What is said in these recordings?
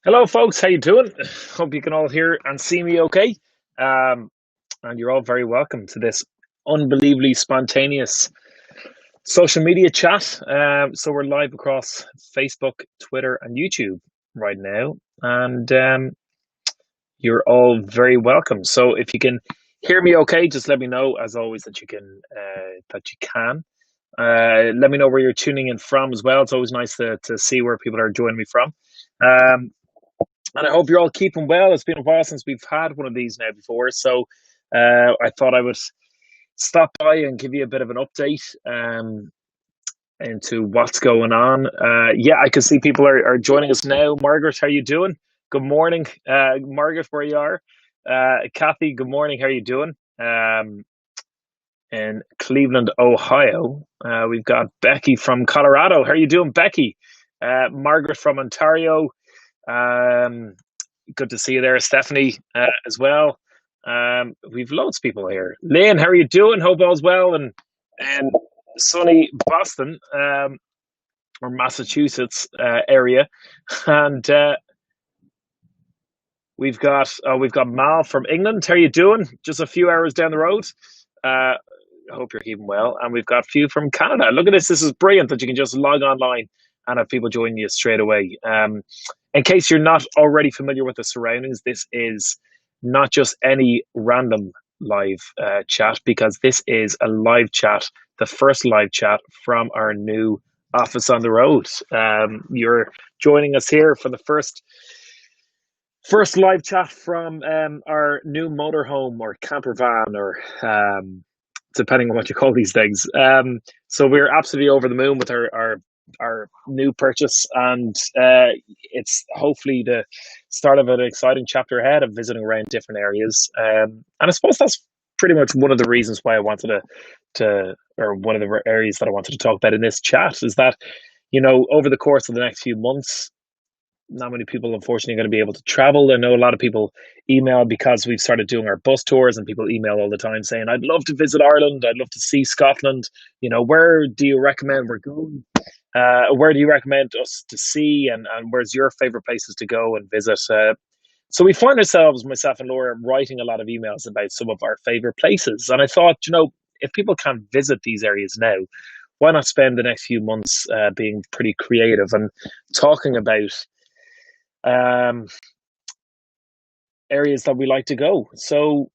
Hello, folks. How you doing? Hope you can all hear and see me okay. Um, and you're all very welcome to this unbelievably spontaneous social media chat. So we're live across Facebook, Twitter, and YouTube right now, and you're all very welcome. So if you can hear me okay, just let me know, as always, that you can. Let me know where you're tuning in from as well. It's always nice to see where people are joining me from. Um, and I hope you're all keeping well. It's been a while since we've had one of these now before, so I thought I would stop by and give you a bit of an update into what's going on. Yeah, I can see people are joining us now. Margaret, how are you doing? Good morning, Margaret, where you are. Kathy, good morning. How are you doing? In Cleveland, Ohio, we've got Becky from Colorado. How are you doing, Becky? Margaret from Ontario. Um, Good to see you there, Stephanie, as well. We've loads of people here. Lynn, how are you doing? Hope all's well. And sunny Boston, or Massachusetts area, and we've got Mal from England. How are you doing? Just a few hours down the road. I hope you're keeping well. And we've got a few from Canada. Look at this. This is brilliant that you can just log online and have people join you straight away. In case you're not already familiar with the surroundings, this is not just any random live chat, because this is a live chat, the first live chat from our new office on the road. You're joining us here for the first live chat from our new motorhome or camper van, or depending on what you call these things. So we're absolutely over the moon with our new purchase, and it's hopefully the start of an exciting chapter ahead of visiting around different areas. And I suppose that's pretty much one of the reasons why I wanted or one of the areas that I wanted to talk about in this chat is that, over the course of the next few months, not many people, unfortunately, are going to be able to travel. I know a lot of people email because we've started doing our bus tours, and people email all the time saying, "I'd love to visit Ireland. I'd love to see Scotland. Where do you recommend we're going? Where do you recommend us to see, and where's your favorite places to go and visit?" So we find ourselves, myself and Laura, writing a lot of emails about some of our favorite places. And I thought, if people can't visit these areas now, why not spend the next few months being pretty creative and talking about um, areas that we like to go. So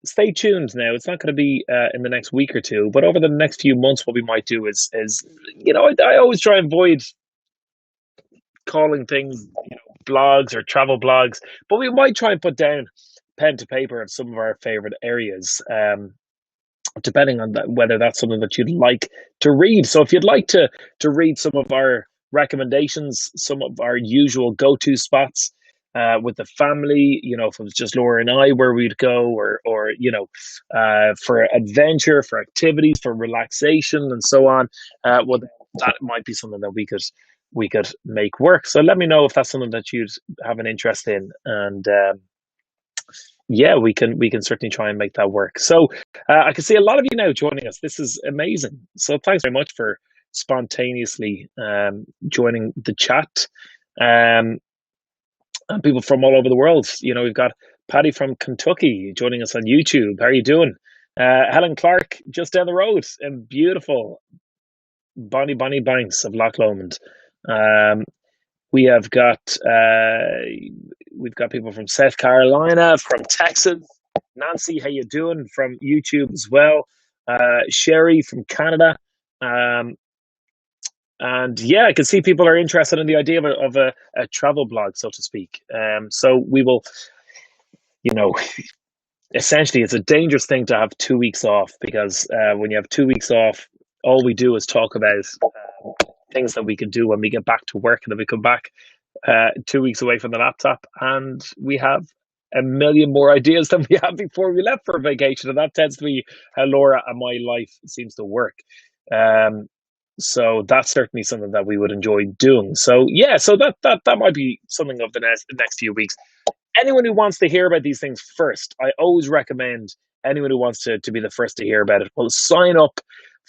stay tuned now. It's not going to be in the next week or two, but over the next few months, what we might do is I always try and avoid calling things blogs or travel blogs, but we might try and put down pen to paper of some of our favorite areas. Depending on whether that's something that you'd like to read. So if you'd like to read some of our recommendations, some of our usual go-to spots with the family, if it was just Laura and I, where we'd go, or for adventure, for activities, for relaxation, and so on, well, that might be something that we could make work. So let me know if that's something that you'd have an interest in, and yeah, we can certainly try and make that work. So I can see a lot of you now joining us. This is amazing. So thanks very much for spontaneously joining the chat, um, and people from all over the world. We've got Paddy from Kentucky joining us on YouTube. How are you doing? Helen Clark just down the road in beautiful Bonnie Banks of Loch Lomond. Um, we have got we've got people from South Carolina, from Texas. Nancy, how you doing? From YouTube as well. Sherry from Canada. Um, and yeah, I can see people are interested in the idea of a travel blog, so to speak. So we will, you know, essentially, it's a dangerous thing to have 2 weeks off, because when you have 2 weeks off, all we do is talk about things that we can do when we get back to work, and then we come back 2 weeks away from the laptop, and we have a million more ideas than we had before we left for a vacation. And that tends to be how Laura and my life seems to work. Um, so that's certainly something that we would enjoy doing. So yeah, so that might be something of the next few weeks. Anyone who wants to hear about these things first, I always recommend anyone who wants to be the first to hear about it, well, sign up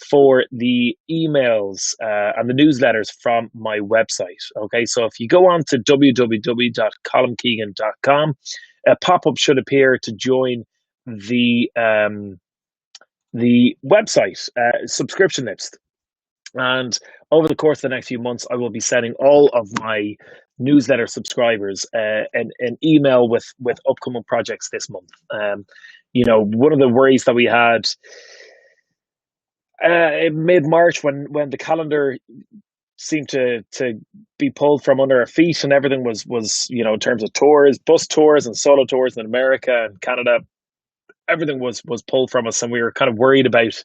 for the emails and the newsletters from my website. Okay, so if you go on to www.colmkeegan.com, a pop-up should appear to join the website subscription list. And over the course of the next few months, I will be sending all of my newsletter subscribers an email with upcoming projects this month. One of the worries that we had in mid March when the calendar seemed to be pulled from under our feet and everything was in terms of tours, bus tours and solo tours in America and Canada, everything was pulled from us, and we were kind of worried about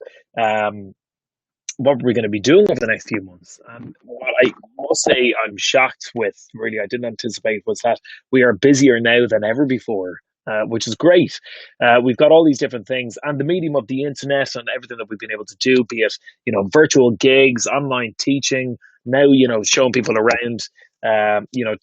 what we're going to be doing over the next few months. And what I must say I'm shocked with, really, I didn't anticipate, was that we are busier now than ever before, which is great. We've got all these different things, and the medium of the internet and everything that we've been able to do, be it, virtual gigs, online teaching, now, showing people around,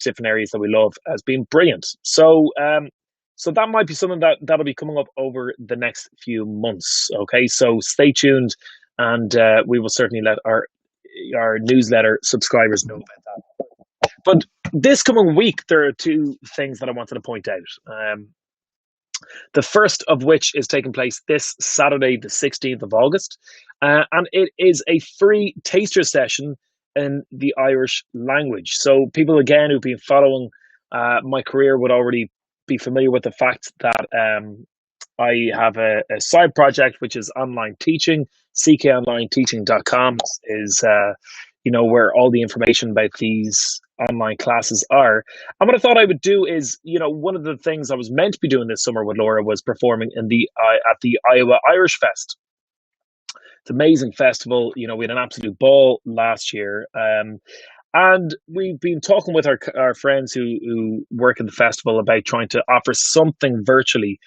different areas that we love, has been brilliant. So that might be something that'll be coming up over the next few months. Okay, so stay tuned, and we will certainly let our newsletter subscribers know about that. But this coming week, there are two things that I wanted to point out. The first of which is taking place this Saturday, the 16th of August, and it is a free taster session in the Irish language. So people, again, who've been following my career would already be familiar with the fact that I have a side project, which is online teaching. CKonLine Teaching.com is where all the information about these online classes are. And what I thought I would do is, one of the things I was meant to be doing this summer with Laura was performing at the Iowa Irish Fest. It's an amazing festival. We had an absolute ball last year. And we've been talking with our friends who work in the festival about trying to offer something virtually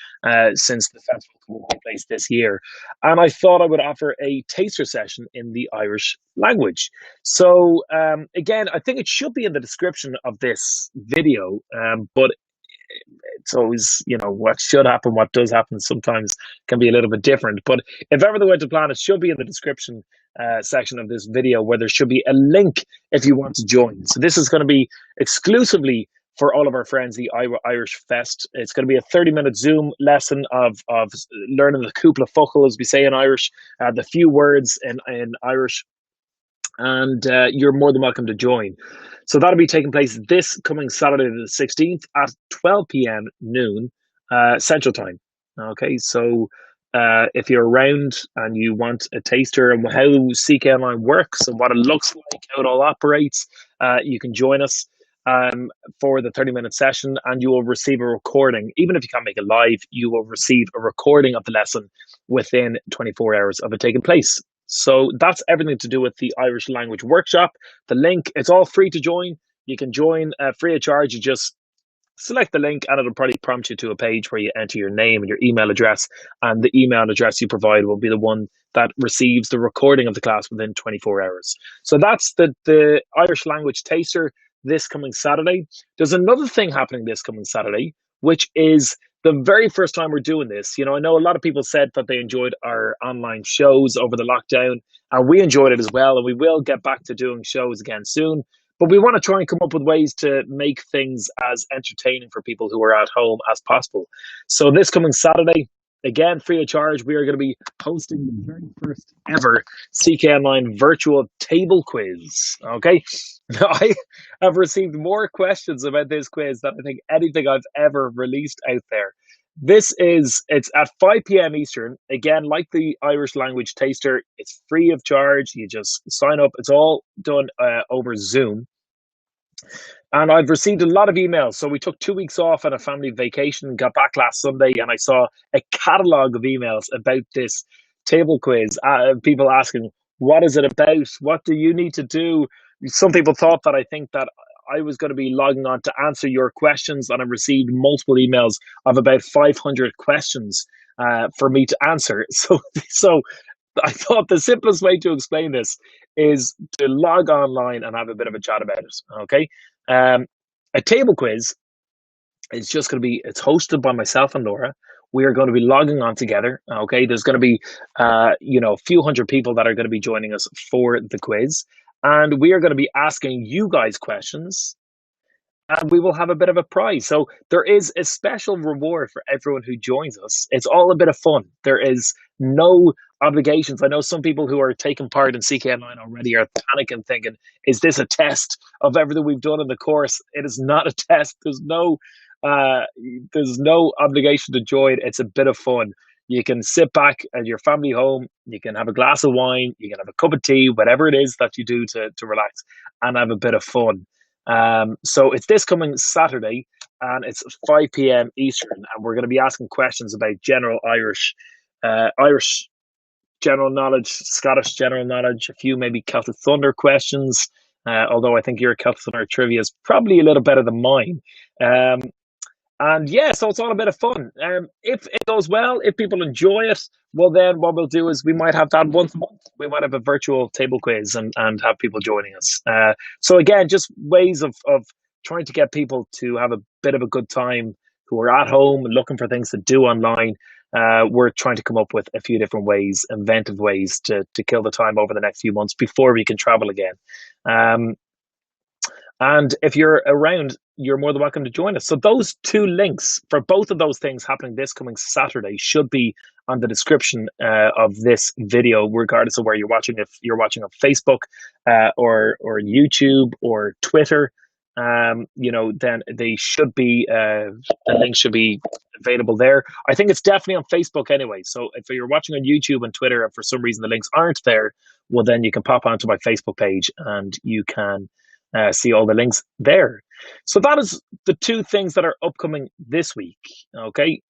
since the festival will take place this year. And I thought I would offer a taster session in the Irish language. So again, I think it should be in the description of this video, but it's always, what should happen, what does happen sometimes can be a little bit different. But if everything went to plan, it should be in the description section of this video, where there should be a link if you want to join. So this is going to be exclusively for all of our friends, the Iowa Irish Fest. It's going to be a 30-minute Zoom lesson of learning the cúpla focal, as we say in Irish, the few words in Irish, and you're more than welcome to join. So that'll be taking place this coming Saturday the 16th at 12 p.m. noon Central Time. Okay, so if you're around and you want a taster and how CKonLine works and what it looks like, how it all operates, you can join us for the 30-minute session, and you will receive a recording. Even if you can't make it live, you will receive a recording of the lesson within 24 hours of it taking place. So that's everything to do with the Irish language workshop. The link, it's all free to join. You can join free of charge. You just select the link and it'll probably prompt you to a page where you enter your name and your email address, and the email address you provide will be the one that receives the recording of the class within 24 hours. So that's the Irish language taster this coming Saturday. There's another thing happening this coming Saturday, which is the very first time we're doing this. I know a lot of people said that they enjoyed our online shows over the lockdown, and we enjoyed it as well, and we will get back to doing shows again soon. But we want to try and come up with ways to make things as entertaining for people who are at home as possible. So this coming Saturday, again, free of charge, we are going to be hosting the very first ever CKonLine virtual table quiz. Okay, now, I have received more questions about this quiz than I think anything I've ever released out there. It's at 5 p.m. Eastern. Again, like the Irish language taster, it's free of charge. You just sign up. It's all done over Zoom. And I've received a lot of emails. So we took 2 weeks off on a family vacation, got back last Sunday, and I saw a catalogue of emails about this table quiz. People asking, what is it about? What do you need to do? Some people thought that I think that I was going to be logging on to answer your questions, and I've received multiple emails of about 500 questions for me to answer. So I thought the simplest way to explain this is to log online and have a bit of a chat about it. Okay, a table quiz is just going to be, it's hosted by myself and Laura. we are going to be logging on together. Okay, there's going to be a few hundred people that are going to be joining us for the quiz, and we are going to be asking you guys questions, and we will have a bit of a prize. So there is a special reward for everyone who joins us. It's all a bit of fun. There is no obligations. I know some people who are taking part in CKonLine already are panicking, thinking, "Is this a test of everything we've done in the course?" It is not a test. Uh, there's no obligation to join. It's a bit of fun. You can sit back at your family home. You can have a glass of wine. You can have a cup of tea, whatever it is that you do to relax and have a bit of fun. So it's this coming Saturday, and it's 5 p.m. Eastern, and we're going to be asking questions about general Irish general knowledge, Scottish general knowledge, a few maybe Celtic Thunder questions. Although I think your Celtic Thunder trivia is probably a little better than mine. Um, and yeah, so it's all a bit of fun. If it goes well, if people enjoy it, well, then what we'll do is we might have that once a month. We might have a virtual table quiz and have people joining us. So again, just ways of trying to get people to have a bit of a good time who are at home and looking for things to do online. We're trying to come up with a few different ways, inventive ways to kill the time over the next few months before we can travel again. Um, and if you're around, you're more than welcome to join us. So those two links for both of those things happening this coming Saturday should be on the description of this video, regardless of where you're watching. If you're watching on Facebook or YouTube or Twitter, then they should be the link should be available there. I think it's definitely on Facebook anyway. So if you're watching on YouTube and Twitter, and for some reason the links aren't there, well then you can pop onto my Facebook page and you can see all the links there. So that is the two things that are upcoming this week. Okay.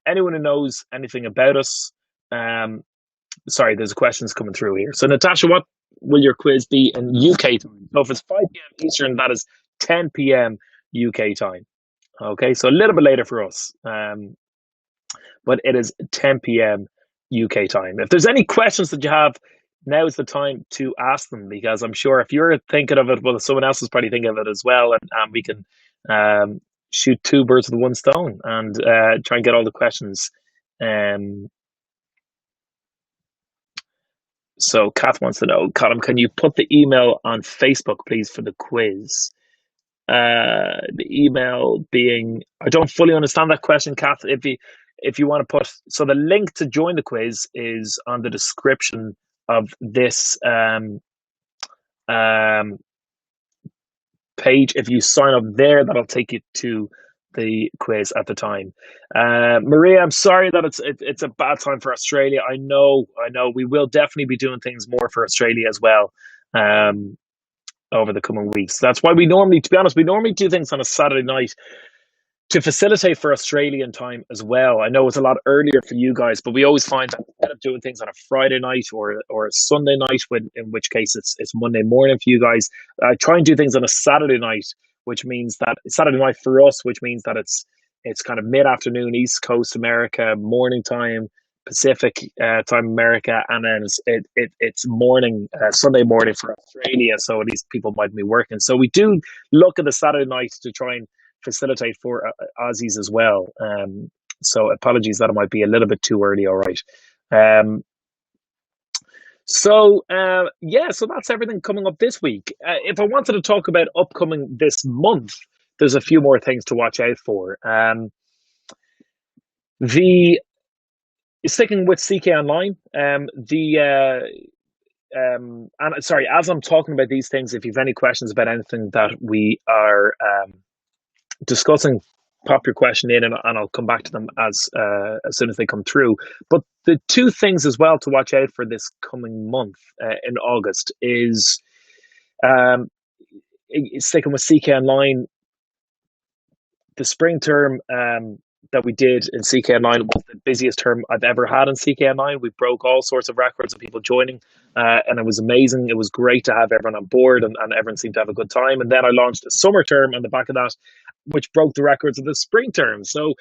Anyone who knows anything about us, sorry, there's questions coming through here. So Natasha, what will your quiz be in UK time? So if it's 5 p.m. Eastern, that is 10 p.m. UK time. Okay, so a little bit later for us, but it is 10 p.m. UK time. If there's any questions that you have, now is the time to ask them, because I'm sure if you're thinking of it, well, someone else is probably thinking of it as well, and we can shoot two birds with one stone and try and get all the questions. So Kath wants to know, Colm, can you put the email on Facebook, please, for the quiz? The email being, I don't fully understand that question, Kath. If you want to put, so the link to join the quiz is on the description of this page. If you sign up there, that'll take you to the quiz at the time. Maria, I'm sorry that it's a bad time for Australia. I know. We will definitely be doing things more for Australia as well. Over the coming weeks. That's why we normally, to be honest, we normally do things on a Saturday night to facilitate for Australian time as well. I know it's a lot earlier for you guys, but we always find that instead of doing things on a Friday night or a Sunday night, in which case it's Monday morning for you guys, I try and do things on a Saturday night, which means that Saturday night for us, which means that it's kind of mid afternoon East Coast America, morning time Pacific time America, and then it's morning Sunday morning for Australia. So at least people might be working. So we do look at the Saturday night to try and facilitate for Aussies as well. So apologies that it might be a little bit too early. All right. So that's everything coming up this week. If I wanted to talk about upcoming this month, there's a few more things to watch out for. The Sticking with CKonLine, and sorry, as I'm talking about these things, if you've any questions about anything that we are discussing, pop your question in, and I'll come back to them as soon as they come through. But the two things as well to watch out for this coming month in August is sticking with CKonLine. The spring term that we did in CKonLine was the busiest term I've ever had in CKonLine. We broke all sorts of records of people joining, and it was amazing. It was great to have everyone on board, and everyone seemed to have a good time. And then I launched a summer term on the back of that, which broke the records of the spring term. So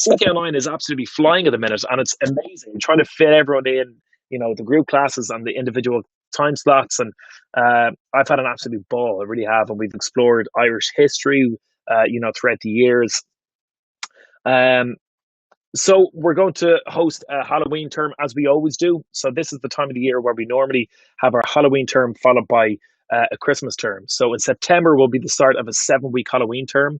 CKonLine is absolutely flying at the minute, and it's amazing. Trying to fit everyone in, the group classes and the individual time slots. And I've had an absolute ball. I really have. And we've explored Irish history, throughout the years. So we're going to host a Halloween term as we always do. So this is the time of the year where we normally have our Halloween term followed by a Christmas term. So in September will be the start of a 7 week Halloween term.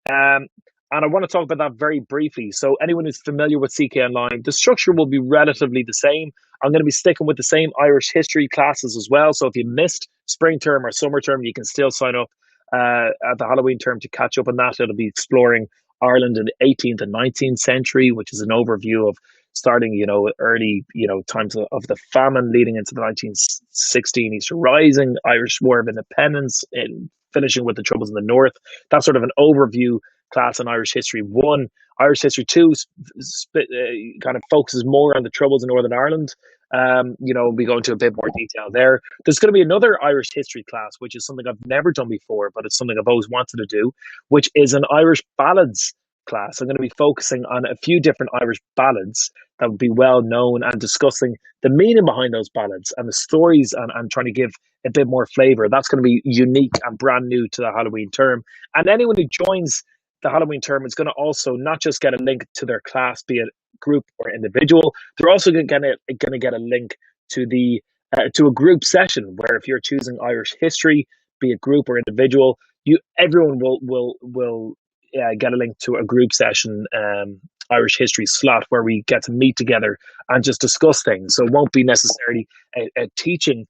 Um, and I want to talk about that very briefly. So, anyone who's familiar with CKonLine, the structure will be relatively the same. I'm going to be sticking with the same Irish history classes as well. So, if you missed spring term or summer term, you can still sign up at the Halloween term to catch up on that. It'll be exploring Ireland in the 18th and 19th century, which is an overview of starting, early, times of the famine leading into the 1916 Easter Rising, Irish War of Independence, and finishing with the Troubles in the North. That's sort of an overview class in Irish History 1. Irish History 2 kind of focuses more on the Troubles in Northern Ireland. We go into a bit more detail there. There's going to be another Irish history class, which is something I've never done before, but it's something I've always wanted to do, which is an Irish ballads class. I'm going to be focusing on a few different Irish ballads that would be well known and discussing the meaning behind those ballads and the stories and trying to give a bit more flavor. That's going to be unique and brand new to the Halloween term. And anyone who joins the Halloween term is going to also not just get a link to their class, be it group or individual. They're also going to get a link to the to a group session where if you're choosing Irish history, be it group or individual, everyone will get a link to a group session. Irish history slot where we get to meet together and just discuss things. So it won't be necessarily a teaching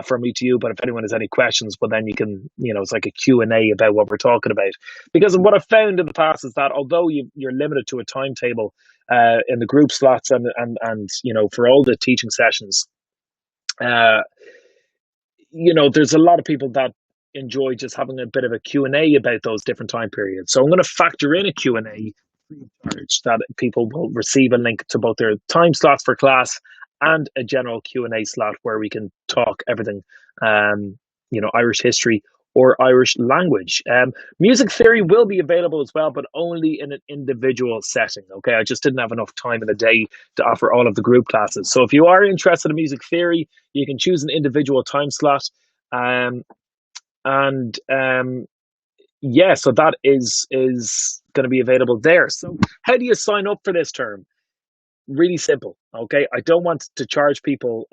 from me to you, but if anyone has any questions, well, then you can, it's like a Q&A about what we're talking about. Because what I've found in the past is that although you're limited to a timetable in the group slots and for all the teaching sessions, uh, there's a lot of people that enjoy just having a bit of a Q&A about those different time periods. So I'm going to factor in a Q&A charge that people will receive a link to both their time slots for class and a general Q&A slot where we can talk everything, Irish history or Irish language. Music theory will be available as well, but only in an individual setting. Okay, I just didn't have enough time in the day to offer all of the group classes. So if you are interested in music theory, you can choose an individual time slot. Um, and Yeah, so that is going to be available there. So how do you sign up for this term? Really simple. Okay, I don't want to charge people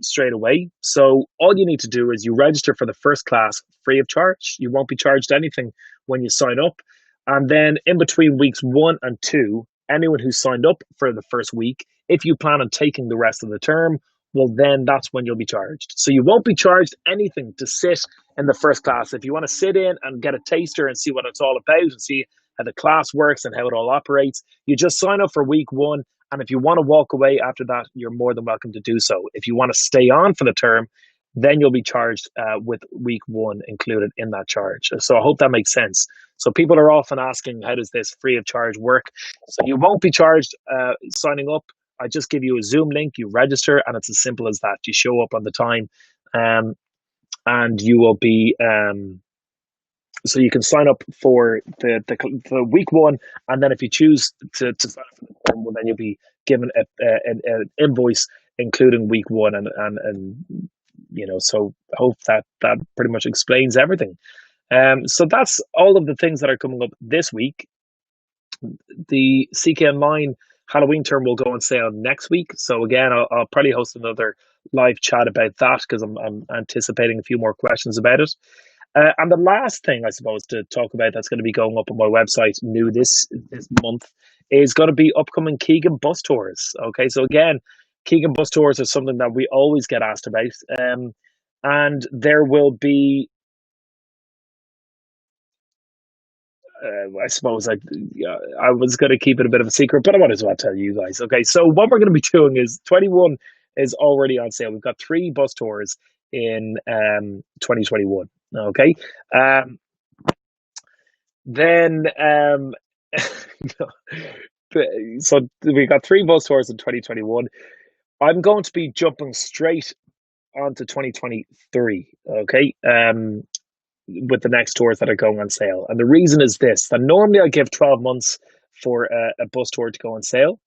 straight away. So all you need to do is you register for the first class free of charge. You won't be charged anything when you sign up. And then in between weeks 1 and 2, anyone who signed up for the first week, if you plan on taking the rest of the term, well, then that's when you'll be charged. So you won't be charged anything to sit in the first class. If you want to sit in and get a taster and see what it's all about and see how the class works and how it all operates, you just sign up for week 1. And if you want to walk away after that, you're more than welcome to do so. If you want to stay on for the term, then you'll be charged with week 1 included in that charge. So I hope that makes sense. So people are often asking, how does this free of charge work? So you won't be charged signing up. I just give you a Zoom link, you register, and it's as simple as that. You show up on the time, and you will be so you can sign up for the week 1, and then if you choose to sign up for the term, well, then you'll be given an invoice including week 1, and So I hope that pretty much explains everything. So that's all of the things that are coming up this week. The CKonLine Halloween term will go on sale next week. So again, I'll probably host another live chat about that because I'm anticipating a few more questions about it. And the last thing I suppose to talk about that's going to be going up on my website new this month is going to be upcoming Keegan bus tours. Okay, so again, Keegan bus tours are something that we always get asked about, and there will be. I suppose I was going to keep it a bit of a secret, but I might as well tell you guys. Okay, so what we're going to be doing is 21 is already on sale. We've got 3 bus tours in 2021. Okay, then so we got 3 bus tours in 2021. I'm going to be jumping straight onto 2023. Okay, with the next tours that are going on sale, and the reason is this: that normally I give 12 months for a bus tour to go on sale,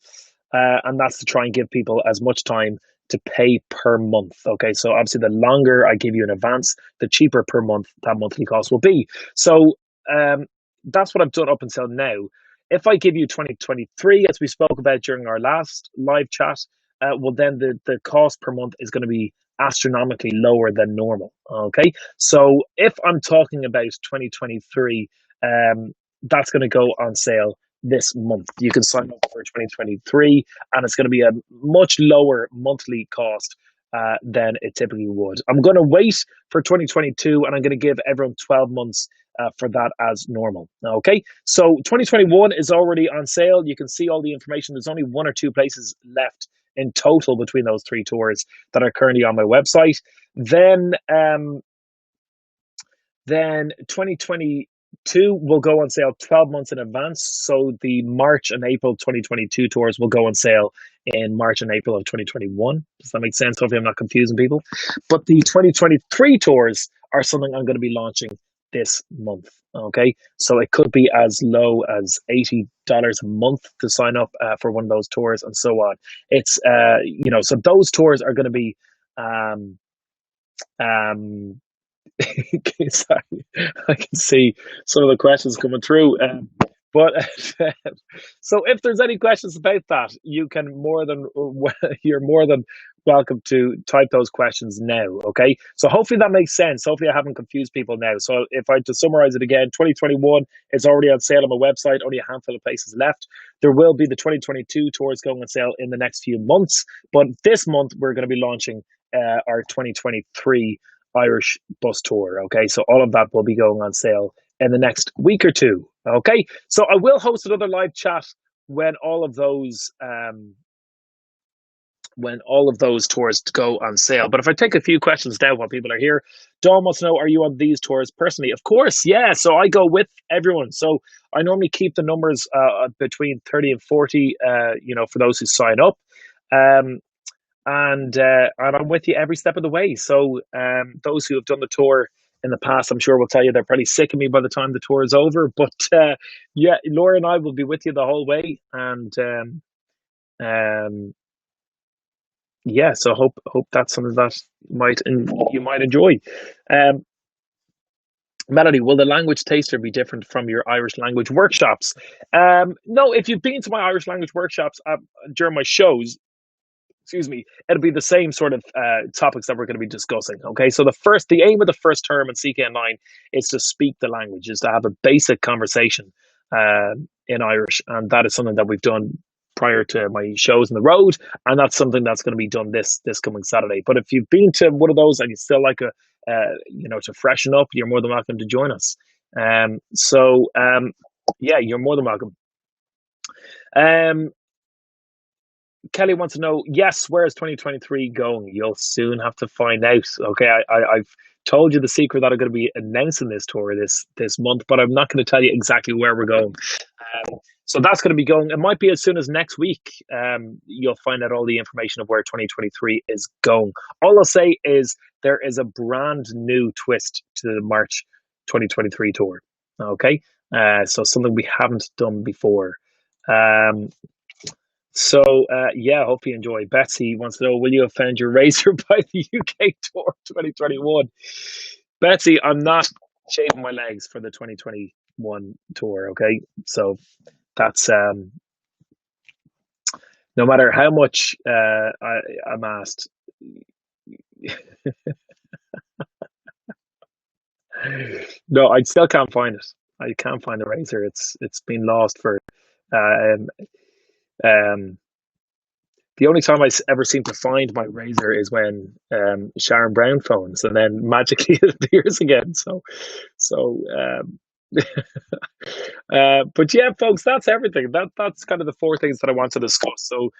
and that's to try and give people as much time to pay per month. Okay, so obviously the longer I give you in advance, the cheaper per month that monthly cost will be. So that's what I've done up until now. If I give you 2023, as we spoke about during our last live chat, well, then the cost per month is going to be astronomically lower than normal. Okay. So if I'm talking about 2023, that's going to go on sale this month. You can sign up for 2023, and it's going to be a much lower monthly cost than it typically would. I'm going to wait for 2022, and I'm going to give everyone 12 months for that as normal. Okay, so 2021 is already on sale. You can see all the information. There's only one or two places left in total between those three tours that are currently on my website. Then 2022 will go on sale 12 months in advance. So the March and April 2022 tours will go on sale in March and April of 2021. Does that make sense? Hopefully I'm not confusing people. But the 2023 tours are something I'm going to be launching this month. Okay, so it could be as low as $80 a month to sign up for one of those tours, and so on. It's so those tours are going to be um, sorry, I can see some of the questions coming through. But so if there's any questions about that, you're more than welcome to type those questions now. Okay. So hopefully that makes sense. Hopefully I haven't confused people now. So if I to summarize it again, 2021 is already on sale on my website. Only a handful of places left. There will be the 2022 tours going on sale in the next few months. But this month we're going to be launching our 2023 Irish bus tour. Okay, so all of that will be going on sale in the next week or two. Okay, so I will host another live chat when all of those tours go on sale. But if I take a few questions now while people are here, Dawn wants to know: are you on these tours personally? Of course, yeah. So I go with everyone. So I normally keep the numbers between 30 and 40. For those who sign up. And I'm with you every step of the way. So those who have done the tour in the past, I'm sure will tell you they're probably sick of me by the time the tour is over. But yeah, Laura and I will be with you the whole way, and yeah. So hope that's something that you might enjoy. Um, Melody, will the language taster be different from your Irish language workshops? No, if you've been to my Irish language workshops during my shows, excuse me, it'll be the same sort of topics that we're going to be discussing. Okay, so the aim of the first term in CKonLine is to speak the language, is to have a basic conversation in Irish, and that is something that we've done prior to my shows on the road, and that's something that's going to be done this coming Saturday. But if you've been to one of those and you still like to freshen up, you're more than welcome to join us. Yeah, you're more than welcome. Kelly wants to know, yes, where is 2023 going? You'll soon have to find out. Okay, I've told you the secret that I'm going to be announcing this tour this month, but I'm not going to tell you exactly where we're going. So that's going to be going. It might be as soon as next week. You'll find out all the information of where 2023 is going. All I'll say is there is a brand new twist to the March 2023 tour. Okay, so something we haven't done before. Yeah, hope you enjoy. Betsy wants to know, will you have found your razor by the UK Tour 2021? Betsy, I'm not shaving my legs for the 2021 tour, okay? So that's no matter how much I'm asked. No, I still can't find it. I can't find the razor. It's been lost for um um the only time I ever seem to find my razor is when Sharon Brown phones, and then magically it appears again. So, but yeah, folks, that's everything. That's kind of the four things that I want to discuss. So,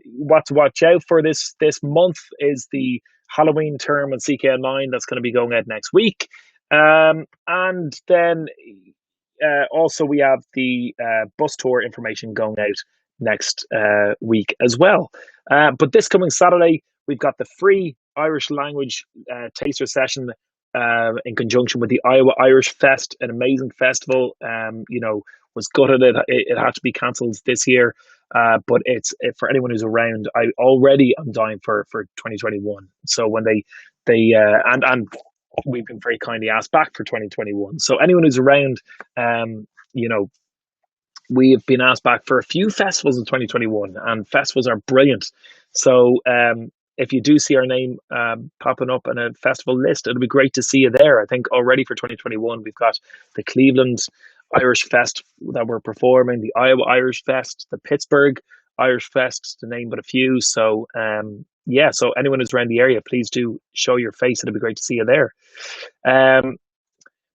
what to watch out for this month is the Halloween term on CKonLine that's going to be going out next week, and then also we have the bus tour information going out next week as well. But this coming Saturday, we've got the free Irish language taster session in conjunction with the Iowa Irish Fest, an amazing festival. Was gutted it had to be cancelled this year, but for anyone who's around. I already am dying for 2021. So when they and we've been very kindly asked back for 2021. So anyone who's around, you know, we have been asked back for a few festivals in 2021, and festivals are brilliant. So if you do see our name popping up on a festival list, it'll be great to see you there. I think already for 2021, we've got the Cleveland Irish Fest that we're performing, the Iowa Irish Fest, the Pittsburgh Irish Fest, to name but a few. So yeah, so anyone who's around the area, please do show your face. It'll be great to see you there. Um,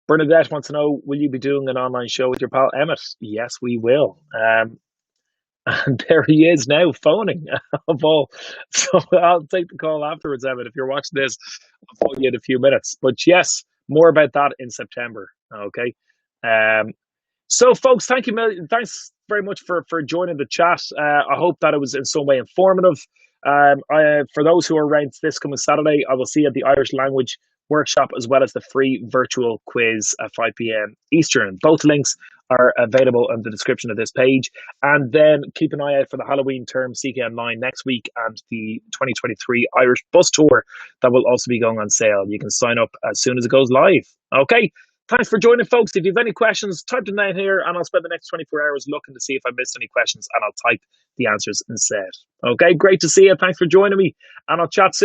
Bernadette wants to know, will you be doing an online show with your pal Emmett? Yes, we will. And there he is now phoning of all. So I'll take the call afterwards, Emmett. If you're watching this, I'll phone you in a few minutes. But yes, more about that in September. Okay. Um, so, folks, thanks very much for joining the chat. I hope that it was in some way informative. For those who are around this coming Saturday, I will see you at the Irish Language Workshop as well as the free virtual quiz at 5 p.m. Eastern. Both links are available in the description of this page. And then keep an eye out for the Halloween term CKonLine next week and the 2023 Irish Bus Tour that will also be going on sale. You can sign up as soon as it goes live. Okay. Thanks for joining, folks. If you have any questions, type them down here and I'll spend the next 24 hours looking to see if I missed any questions and I'll type the answers instead. Okay, great to see you. Thanks for joining me and I'll chat soon.